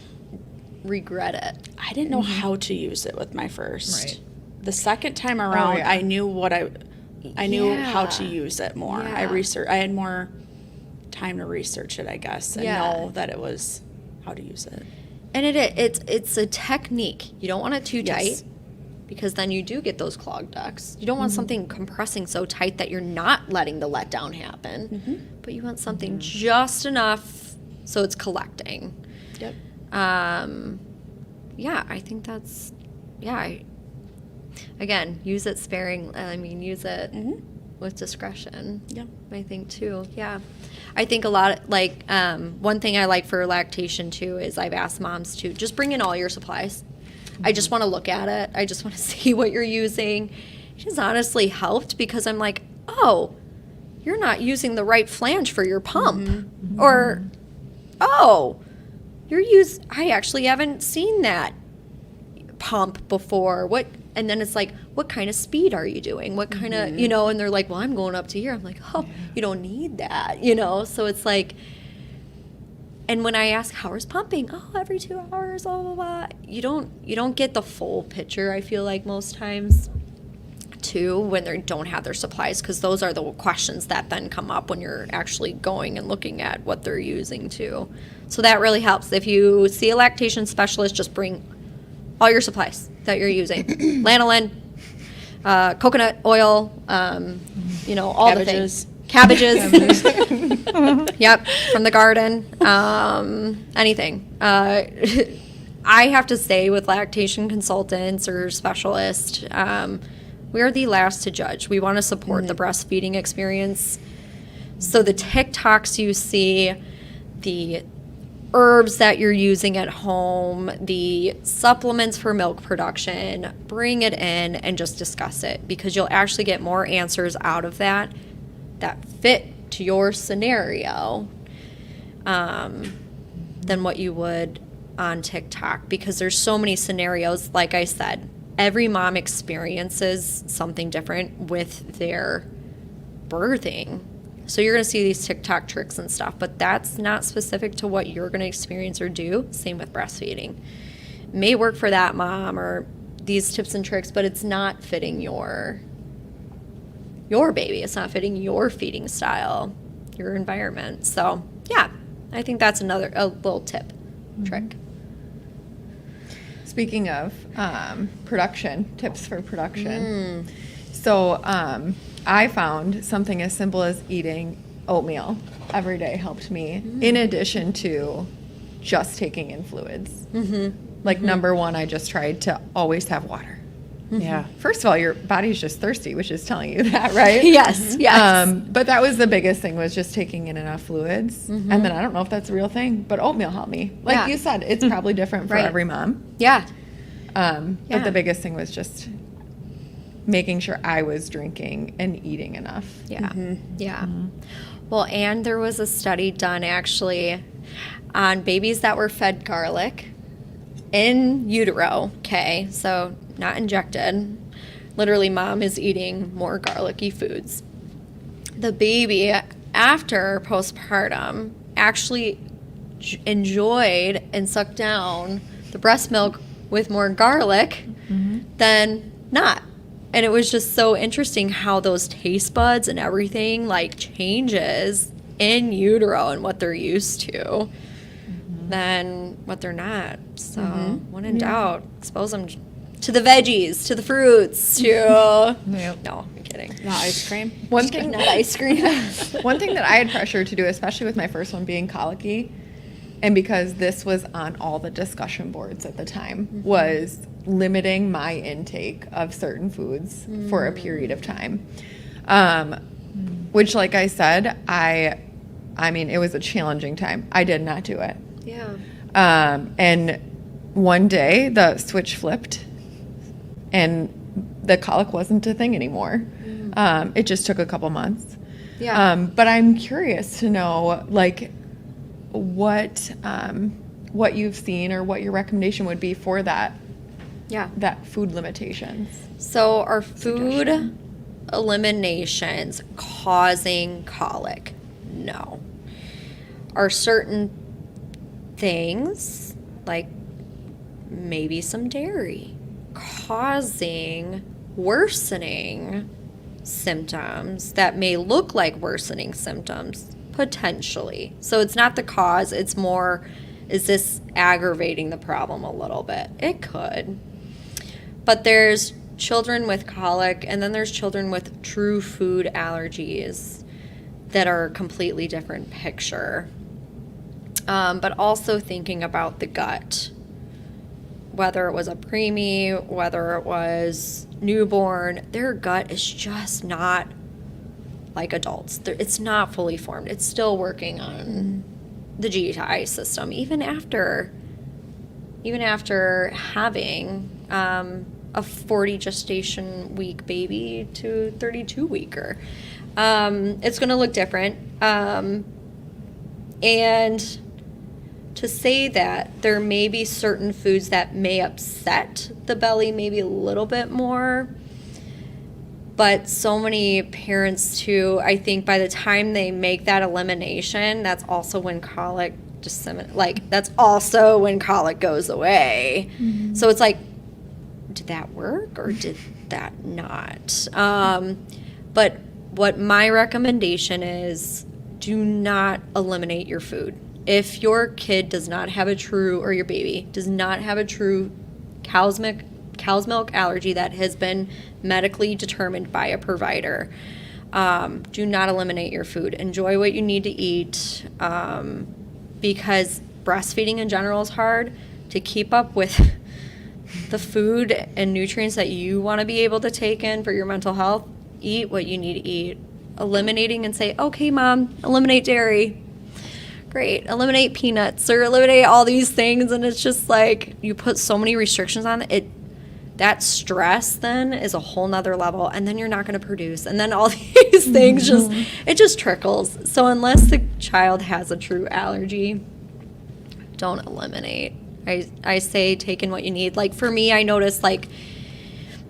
Speaker 1: regret it.
Speaker 3: I didn't know how to use it with my first.
Speaker 2: Right.
Speaker 3: The second time around,
Speaker 2: yeah.
Speaker 3: I knew I knew how to use it more.
Speaker 1: Yeah.
Speaker 3: I had more time to research it, I guess, and know that it was how to use it.
Speaker 1: And it's a technique. You don't want it too
Speaker 3: Yes.
Speaker 1: tight, because then you do get those clogged ducts. You don't want something compressing so tight that you're not letting the letdown happen, but you want something just enough so it's collecting.
Speaker 3: Yep.
Speaker 1: Yeah, I think that's, again, use it sparing. I mean, use it with discretion.
Speaker 3: Yeah.
Speaker 1: I think too. Yeah. I think a lot, like, one thing I like for lactation too is I've asked moms to just bring in all your supplies. I just want to look at it. I just want to see what you're using. It has honestly helped, because I'm like, oh, you're not using the right flange for your pump. Or, oh, I actually haven't seen that pump before. And then it's like, what kind of speed are you doing? What kind of, and they're like, well, I'm going up to here. I'm like, oh, you don't need that, So it's like, and when I ask, how is pumping? Oh, every 2 hours, blah, blah, blah. You don't get the full picture, I feel like, most times, too, when they don't have their supplies, because those are the questions that then come up when you're actually going and looking at what they're using, too. So that really helps. If you see a lactation specialist, just bring all your supplies that you're using. Lanolin, coconut oil, all the things. Cabbages. Yep, from the garden. Anything. I have to say, with lactation consultants or specialists, we are the last to judge. We want to support the breastfeeding experience. So the TikToks you see, the herbs that you're using at home, the supplements for milk production, bring it in and just discuss it, because you'll actually get more answers out of that fit to your scenario than what you would on TikTok, because there's so many scenarios. Like I said, every mom experiences something different with their birthing. So you're going to see these TikTok tricks and stuff, but that's not specific to what you're going to experience or do. Same with breastfeeding. may work for that mom or these tips and tricks, but it's not fitting your baby. It's not fitting your feeding style, your environment. So yeah, I think that's a little tip, trick.
Speaker 2: Speaking of production, tips for production. So I found something as simple as eating oatmeal every day helped me, in addition to just taking in fluids. Like number one, I just tried to always have water.
Speaker 3: Yeah.
Speaker 2: First of all, your body's just thirsty, which is telling you that, right?
Speaker 1: Yes.
Speaker 2: But that was the biggest thing, was just taking in enough fluids. And then I don't know if that's a real thing, but oatmeal helped me. Like you said, it's probably different for every mom.
Speaker 1: Yeah.
Speaker 2: But the biggest thing was just making sure I was drinking and eating enough.
Speaker 1: Yeah. Yeah. Well, and there was a study done actually on babies that were fed garlic in utero, okay? So not injected. Literally, mom is eating more garlicky foods. The baby, after postpartum, actually enjoyed and sucked down the breast milk with more garlic than not. And it was just so interesting how those taste buds and everything like changes in utero and what they're used to than what they're not. So when in doubt, expose them to the veggies, to the fruits, to no, I'm kidding.
Speaker 3: Not ice cream.
Speaker 2: One thing
Speaker 1: Not ice cream.
Speaker 2: One thing that I had pressure to do, especially with my first one being colicky, and because this was on all the discussion boards at the time, was limiting my intake of certain foods for a period of time. Which, like I said, I mean, it was a challenging time. I did not do it.
Speaker 1: Yeah.
Speaker 2: And one day the switch flipped and the colic wasn't a thing anymore. It just took a couple months.
Speaker 1: Yeah.
Speaker 2: But I'm curious to know, like, what you've seen or what your recommendation would be for that food limitations.
Speaker 1: So are food eliminations causing colic? No. Are certain things, like maybe some dairy, causing worsening symptoms that may look like worsening symptoms? Potentially. So it's not the cause, it's more, is this aggravating the problem a little bit? It could. But there's children with colic, and then there's children with true food allergies that are a completely different picture. But also thinking about the gut, whether it was a preemie, whether it was newborn, their gut is just not like adults. It's not fully formed. It's still working on the GI system, even after having a 40 gestation week baby to 32 weeker. It's going to look different. And to say that there may be certain foods that may upset the belly maybe a little bit more, but so many parents too, I think by the time they make that elimination, that's also when colic that's also when colic goes away. So it's like, did that work or did that not? But what my recommendation is, do not eliminate your food. If your kid does not have or your baby does not have a true cow's milk allergy that has been medically determined by a provider, do not eliminate your food. Enjoy what you need to eat, because breastfeeding in general is hard. To keep up with the food and nutrients that you want to be able to take in for your mental health, eat what you need to eat. Eliminating and say, okay, mom, eliminate dairy. Great. Eliminate peanuts or eliminate all these things. And it's just like you put so many restrictions on it. That stress then is a whole nother level. And then you're not going to produce. And then all these things it just trickles. So unless the child has a true allergy, don't eliminate. I say take in what you need. Like for me, I noticed, like,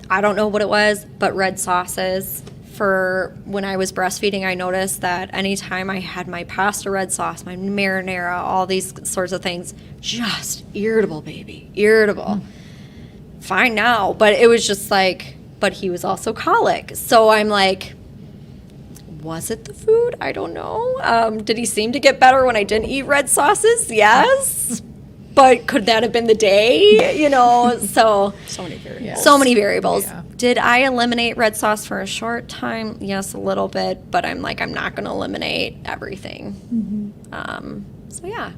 Speaker 1: I don't know what it was, but red sauces for when I was breastfeeding, I noticed that anytime I had my pasta red sauce, my marinara, all these sorts of things, just irritable, baby, irritable. Fine now, but it was just like, but he was also colic. So I'm like, was it the food? I don't know. Did he seem to get better when I didn't eat red sauces? Yes. But could that have been the day? You know, so
Speaker 3: many variables.
Speaker 1: So many variables.
Speaker 4: Yeah.
Speaker 1: Did I eliminate red sauce for a short time? Yes, a little bit, but I'm like, I'm not going to eliminate everything. So yeah,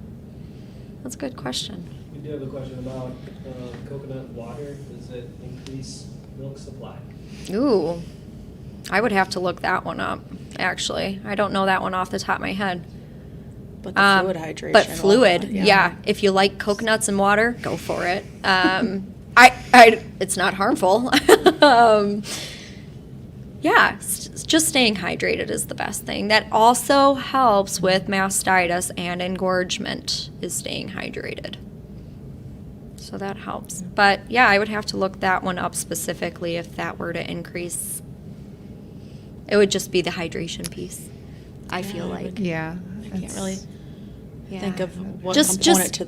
Speaker 1: that's a good question.
Speaker 5: We do have a question about coconut water. Does it increase milk supply?
Speaker 1: Ooh, I would have to look that one up, actually. I don't know that one off the top of my head.
Speaker 3: But the fluid hydration.
Speaker 1: But fluid, yeah. If you like coconuts and water, go for it. It's not harmful. Just staying hydrated is the best thing. That also helps with mastitis and engorgement, is staying hydrated. So that helps. But yeah, I would have to look that one up specifically if that were to increase. It would just be the hydration piece, I feel like.
Speaker 4: Yeah.
Speaker 3: I can't really think of what
Speaker 1: Just-
Speaker 3: component to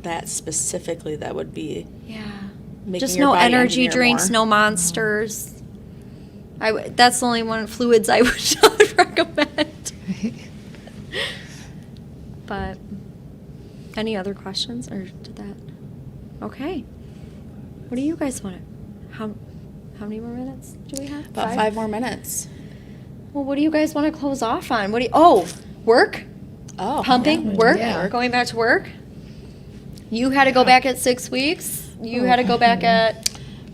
Speaker 3: that specifically that would be making
Speaker 1: Just
Speaker 3: your
Speaker 1: no
Speaker 3: body
Speaker 1: energy
Speaker 3: engineer
Speaker 1: drinks,
Speaker 3: more.
Speaker 1: no monsters. That's the only one fluids I would recommend. But any other questions, or did that? Okay. What do you guys want to? How many more minutes do we have?
Speaker 3: About 5 more minutes.
Speaker 1: Well, what do you guys want to close off on? Work?
Speaker 3: Oh,
Speaker 1: Pumping?
Speaker 3: yeah.
Speaker 1: Work?
Speaker 4: Yeah.
Speaker 1: Going back to work? You had to go back at 6 weeks. You had to go back at...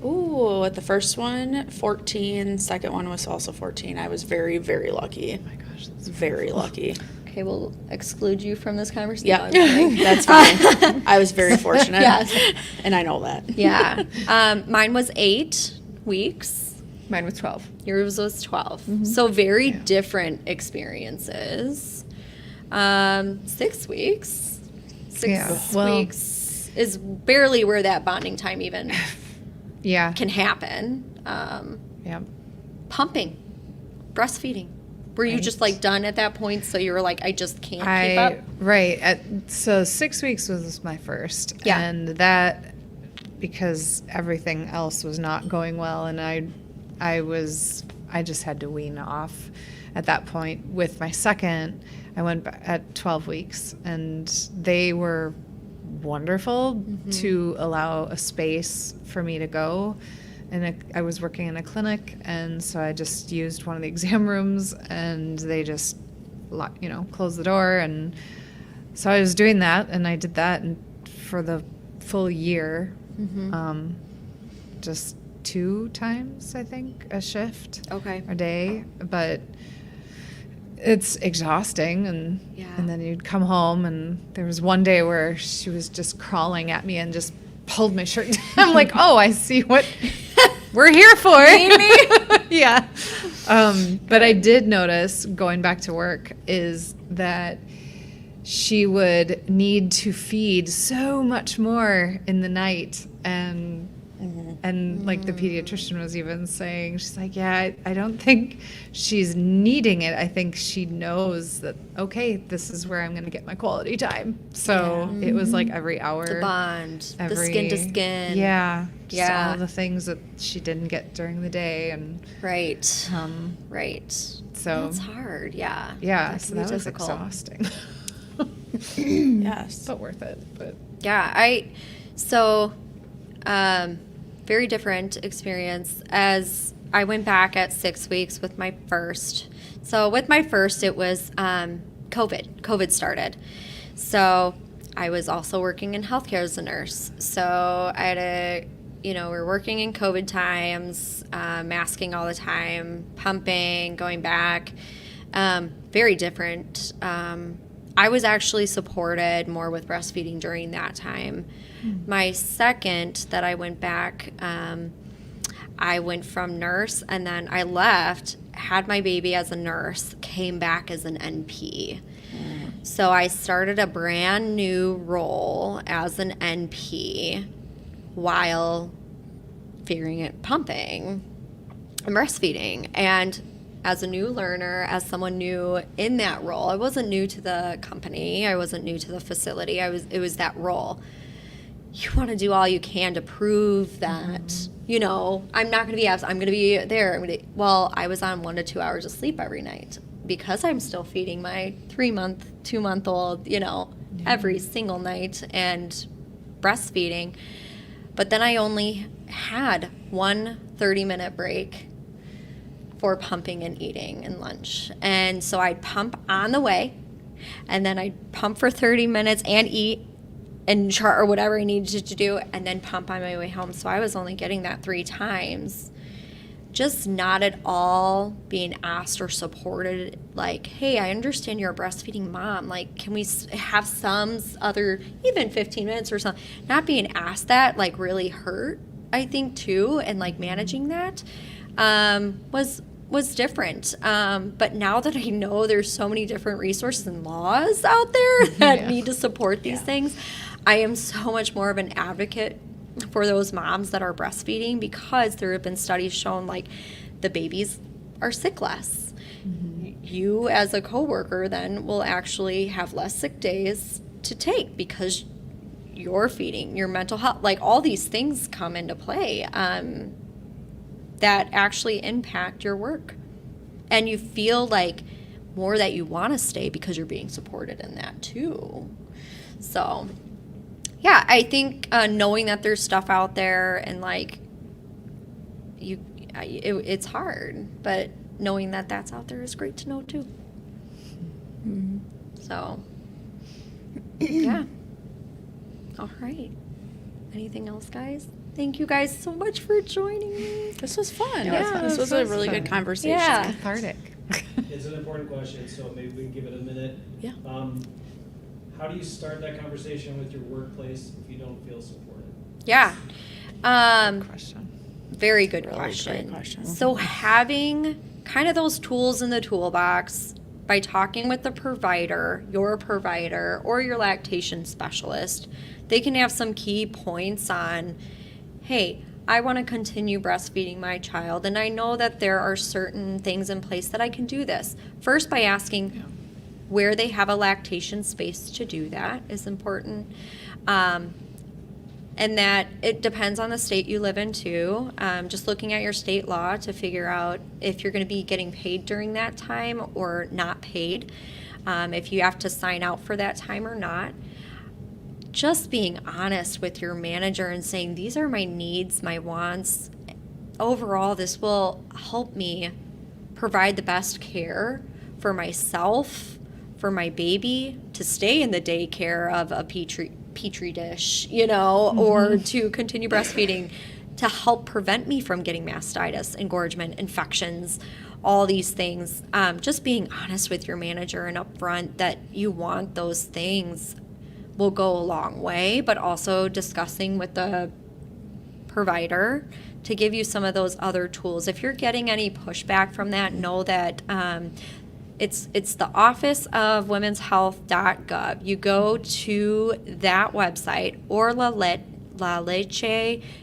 Speaker 3: Ooh, at the first one, 14. Second one was also 14. I was very, very lucky.
Speaker 4: Oh my gosh. That's
Speaker 3: Very lucky.
Speaker 1: Okay, we'll exclude you from this conversation.
Speaker 3: Yeah,
Speaker 1: No, I'm kidding.
Speaker 3: that's fine. I was very fortunate.
Speaker 1: Yes.
Speaker 3: And I know that.
Speaker 1: Yeah. Mine was 8 weeks.
Speaker 2: Mine was 12.
Speaker 1: Yours was 12. So very different experiences. 6 weeks. Six
Speaker 4: Well-
Speaker 1: weeks is barely where that bonding time even
Speaker 4: Yeah.
Speaker 1: can happen.
Speaker 4: Yeah.
Speaker 1: Pumping, breastfeeding. Were you
Speaker 4: Right.
Speaker 1: just like done at that point? So you were like, I just can't keep up?
Speaker 4: Right. So 6 weeks was my first.
Speaker 1: Yeah.
Speaker 4: And that, because everything else was not going well, and I just had to wean off at that point. With my second, I went at 12 weeks, and they were wonderful to allow a space for me to go. And I was working in a clinic, and so I just used one of the exam rooms, and they just, closed the door. And so I was doing that, and I did that for the full year, just 2 times, I think, a shift
Speaker 1: Okay.
Speaker 4: a day. But it's exhausting, and then you'd come home, and there was one day where she was just crawling at me and just pulled my shirt down. I'm like, oh, I see what we're here for. Yeah. But I did notice, going back to work, is that she would need to feed so much more in the night. And like the pediatrician was even saying, she's like, yeah, I don't think she's needing it. I think she knows that, okay, this is where I'm going to get my quality time. So it was like every hour.
Speaker 1: The bond, the skin to skin.
Speaker 4: Yeah. Just
Speaker 1: Yeah.
Speaker 4: all the things that she didn't get during the day. And
Speaker 1: Right. Right.
Speaker 4: so,
Speaker 1: That's hard. Yeah.
Speaker 4: yeah, so
Speaker 1: can be
Speaker 4: that was
Speaker 1: difficult.
Speaker 4: exhausting.
Speaker 3: Yes.
Speaker 4: But worth it. But
Speaker 1: Yeah, very different experience as I went back at 6 weeks with my first. So with my first, it was COVID. COVID started. So I was also working in healthcare as a nurse. So I had we were working in COVID times, masking all the time, pumping, going back. Very different. I was actually supported more with breastfeeding during that time. My second that I went back, I went from nurse, and then I left, had my baby as a nurse, came back as an NP. So I started a brand new role as an NP while figuring it pumping and breastfeeding. And as a new learner, as someone new in that role. I wasn't new to the company. I wasn't new to the facility. It was that role. You want to do all you can to prove that, you know, I'm not going to be absent. I'm going to be there. Well, I was on 1 to 2 hours of sleep every night because I'm still feeding my 3-month, 2-month-old, you know, every single night and breastfeeding. But then I only had one 30-minute break for pumping and eating and lunch. And so I'd pump on the way, and then I'd pump for 30 minutes and eat and chart or whatever I needed to do, and then pump on my way home. So I was only getting that 3 times. Just not at all being asked or supported, like, hey, I understand you're a breastfeeding mom. Like, can we have some other, even 15 minutes or something? Not being asked that, like, really hurt, I think, too. And, like, managing that was different. But now that I know there's so many different resources and laws out there that need to support these things, I am so much more of an advocate for those moms that are breastfeeding, because there have been studies shown, like, the babies are sick less. You as a coworker then will actually have less sick days to take because you're feeding, your mental health, like, all these things come into play that actually impact your work. And you feel like more that you want to stay because you're being supported in that too. So yeah, I think knowing that there's stuff out there and, like, it's hard, but knowing that that's out there is great to know too. So yeah. All right. Anything else, guys? Thank you guys so much for joining me.
Speaker 3: This was fun.
Speaker 1: Yeah,
Speaker 3: This was a really good conversation.
Speaker 1: Yeah.
Speaker 4: Cathartic.
Speaker 5: It's an important question, so maybe we can give it a minute.
Speaker 3: Yeah.
Speaker 5: How do you start that conversation with your workplace if you don't feel supported?
Speaker 1: Yeah.
Speaker 4: Question.
Speaker 1: Very good
Speaker 3: Really
Speaker 1: question.
Speaker 3: great question.
Speaker 1: So having kind of those tools in the toolbox by talking with the provider, your provider, or your lactation specialist, they can have some key points on, hey, I want to continue breastfeeding my child, and I know that there are certain things in place that I can do this. First, by asking where they have a lactation space to do that is important. And that it depends on the state you live in too. Just looking at your state law to figure out if you're going to be getting paid during that time or not paid, if you have to sign out for that time or not. Just being honest with your manager and saying, these are my needs, my wants. Overall, this will help me provide the best care for myself, for my baby, to stay in the daycare of a petri dish, you know, or to continue breastfeeding, to help prevent me from getting mastitis, engorgement, infections, all these things. Just being honest with your manager and upfront that you want those things will go a long way, but also discussing with the provider to give you some of those other tools. If you're getting any pushback from that, know that it's the Office of Women's Health.gov. You go to that website, or Latch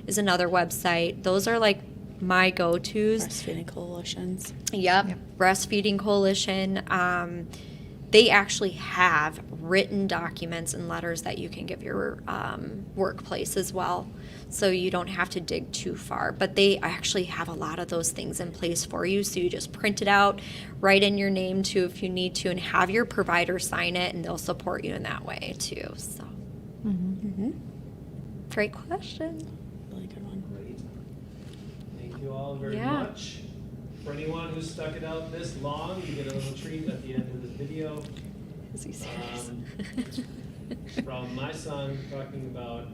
Speaker 1: is another website. Those are like my go-tos.
Speaker 3: Breastfeeding coalitions.
Speaker 1: Yep. Breastfeeding Coalition. They actually have written documents and letters that you can give your workplace as well, so you don't have to dig too far. But they actually have a lot of those things in place for you, so you just print it out, write in your name too if you need to, and have your provider sign it, and they'll support you in that way too. So, great question.
Speaker 3: Really good one.
Speaker 5: Great. Thank you all very
Speaker 1: Yeah.
Speaker 5: much. For anyone who's stuck it out this long, you get a little treat at the end of this video.
Speaker 1: Is he serious?
Speaker 5: From my son talking about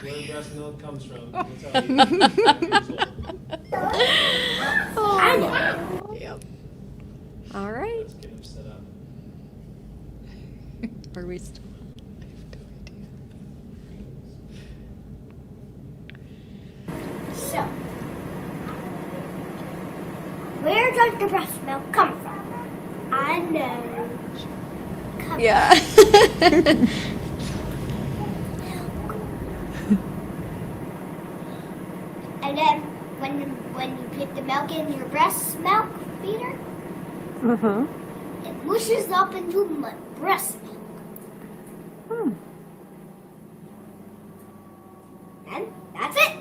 Speaker 5: where breast milk comes from. He'll tell you he's 5 years old.
Speaker 1: Yep. All right.
Speaker 5: Let's get him set up.
Speaker 1: Are we still?
Speaker 6: So, where does the breast milk come from? I know.
Speaker 1: Yeah.
Speaker 6: And then when you put the milk in your breast milk feeder, it mushes up into my breast milk. And that's it.